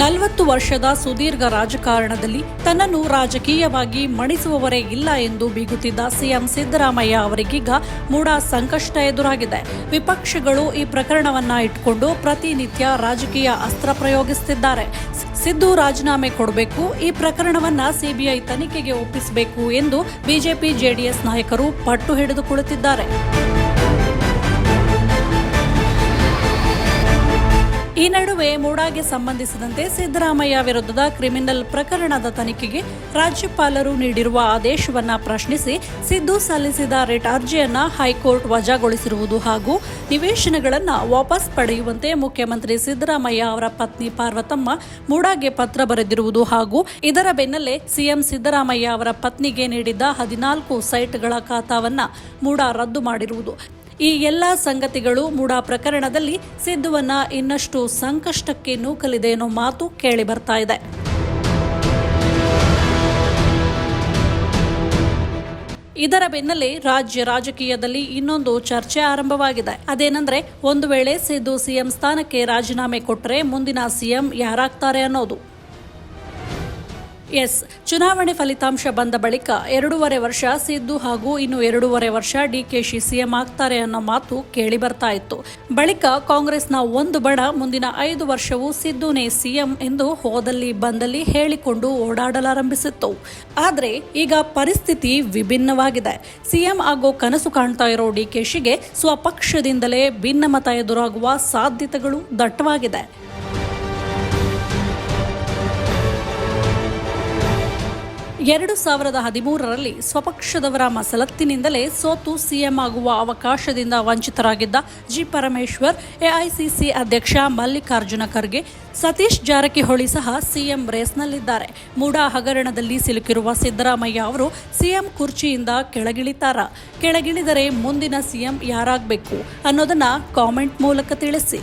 40 ವರ್ಷದ ಸುದೀರ್ಘ ರಾಜಕಾರಣದಲ್ಲಿ ತನ್ನನ್ನು ರಾಜಕೀಯವಾಗಿ ಮಣಿಸುವವರೇ ಇಲ್ಲ ಎಂದು ಬೀಗುತ್ತಿದ್ದ ಸಿಎಂ ಸಿದ್ದರಾಮಯ್ಯ ಅವರಿಗೀಗ ಮೂಡಾ ಸಂಕಷ್ಟ ಎದುರಾಗಿದೆ. ವಿಪಕ್ಷಗಳು ಈ ಪ್ರಕರಣವನ್ನ ಇಟ್ಟುಕೊಂಡು ಪ್ರತಿನಿತ್ಯ ರಾಜಕೀಯ ಅಸ್ತ್ರ ಪ್ರಯೋಗಿಸುತ್ತಿದ್ದಾರೆ. ಸಿದ್ದು ರಾಜೀನಾಮೆ ಕೊಡಬೇಕು, ಈ ಪ್ರಕರಣವನ್ನ ಸಿಬಿಐ ತನಿಖೆಗೆ ಒಪ್ಪಿಸಬೇಕು ಎಂದು ಬಿಜೆಪಿ ಜೆಡಿಎಸ್ ನಾಯಕರು ಪಟ್ಟು ಹಿಡಿದು ಕುಳಿತಿದ್ದಾರೆ. ಈ ನಡುವೆ ಮೂಡಾಗೆ ಸಂಬಂಧಿಸಿದಂತೆ ಸಿದ್ದರಾಮಯ್ಯ ವಿರುದ್ಧದ ಕ್ರಿಮಿನಲ್ ಪ್ರಕರಣದ ತನಿಖೆಗೆ ರಾಜ್ಯಪಾಲರು ನೀಡಿರುವ ಆದೇಶವನ್ನ ಪ್ರಶ್ನಿಸಿ ಸಿದ್ದು ಸಲ್ಲಿಸಿದ ರಿಟ್ ಅರ್ಜಿಯನ್ನ ಹೈಕೋರ್ಟ್ ವಜಾಗೊಳಿಸಿರುವುದು ಹಾಗೂ ನಿವೇಶನಗಳನ್ನು ವಾಪಸ್ ಪಡೆಯುವಂತೆ ಮುಖ್ಯಮಂತ್ರಿ ಸಿದ್ದರಾಮಯ್ಯ ಅವರ ಪತ್ನಿ ಪಾರ್ವತಮ್ಮ ಮೂಡಾಗೆ ಪತ್ರ ಬರೆದಿರುವುದು ಹಾಗೂ ಇದರ ಬೆನ್ನಲ್ಲೇ ಸಿಎಂ ಸಿದ್ದರಾಮಯ್ಯ ಅವರ ಪತ್ನಿಗೆ ನೀಡಿದ್ದ 14 ಸೈಟ್ಗಳ ಖಾತಾವನ್ನ ಮೂಡಾ ರದ್ದು ಮಾಡಿರುವುದು. ಈ ಎಲ್ಲ ಸಂಗತಿಗಳು ಮೂಡಾ ಪ್ರಕರಣದಲ್ಲಿ ಸಿದ್ದುವನ್ನ ಇನ್ನಷ್ಟು ಸಂಕಷ್ಟಕ್ಕೆ ನೂಕಲಿದೆ ಅನ್ನೋ ಮಾತು ಕೇಳಿ ಬರ್ತಾ ಇದೆ. ಇದರ ಬೆನ್ನಲ್ಲೇ ರಾಜ್ಯ ರಾಜಕೀಯದಲ್ಲಿ ಇನ್ನೊಂದು ಚರ್ಚೆ ಆರಂಭವಾಗಿದೆ. ಅದೇನೆಂದ್ರೆ, ಒಂದು ವೇಳೆ ಸಿದ್ದು ಸಿಎಂ ಸ್ಥಾನಕ್ಕೆ ರಾಜೀನಾಮೆ ಕೊಟ್ಟರೆ ಮುಂದಿನ ಸಿಎಂ ಯಾರಾಗ್ತಾರೆ ಅನ್ನೋದು. ಚುನಾವಣೆ ಫಲಿತಾಂಶ ಬಂದ ಬಳಿಕ 2.5 ವರ್ಷ ಸಿದ್ದು ಹಾಗೂ ಇನ್ನು 2.5 ವರ್ಷ ಡಿಕೆಶಿ ಸಿಎಂ ಆಗ್ತಾರೆ ಅನ್ನೋ ಮಾತು ಕೇಳಿ ಬರ್ತಾ ಇತ್ತು. ಬಳಿಕ ಕಾಂಗ್ರೆಸ್ನ ಒಂದು ಬಣ ಮುಂದಿನ 5 ವರ್ಷವೂ ಸಿದ್ದುನೇ ಸಿಎಂ ಎಂದು ಹೋದಲ್ಲಿ ಬಂದಲ್ಲಿ ಹೇಳಿಕೊಂಡು ಓಡಾಡಲಾರಂಭಿಸಿತ್ತು. ಆದರೆ ಈಗ ಪರಿಸ್ಥಿತಿ ವಿಭಿನ್ನವಾಗಿದೆ. ಸಿಎಂ ಆಗೋ ಕನಸು ಕಾಣ್ತಾ ಇರೋ ಡಿಕೆಶಿಗೆ ಸ್ವಪಕ್ಷದಿಂದಲೇ ಭಿನ್ನಮತ ಎದುರಾಗುವ ಸಾಧ್ಯತೆಗಳು ದಟ್ಟವಾಗಿದೆ. 2013ರಲ್ಲಿ ಸ್ವಪಕ್ಷದವರ ಮಸಲತ್ತಿನಿಂದಲೇ ಸೋತು ಸಿಎಂ ಆಗುವ ಅವಕಾಶದಿಂದ ವಂಚಿತರಾಗಿದ್ದ ಜಿ ಪರಮೇಶ್ವರ್, ಎಐಸಿಸಿ ಅಧ್ಯಕ್ಷ ಮಲ್ಲಿಕಾರ್ಜುನ ಖರ್ಗೆ, ಸತೀಶ್ ಜಾರಕಿಹೊಳಿ ಸಹ ಸಿಎಂ ರೇಸ್ನಲ್ಲಿದ್ದಾರೆ. ಮೂಡಾ ಹಗರಣದಲ್ಲಿ ಸಿಲುಕಿರುವ ಸಿದ್ದರಾಮಯ್ಯ ಅವರು ಸಿಎಂ ಕುರ್ಚಿಯಿಂದ ಕೆಳಗಿಳಿತಾರಾ? ಕೆಳಗಿಳಿದರೆ ಮುಂದಿನ ಸಿಎಂ ಯಾರಾಗಬೇಕು ಅನ್ನೋದನ್ನ ಕಾಮೆಂಟ್ ಮೂಲಕ ತಿಳಿಸಿ.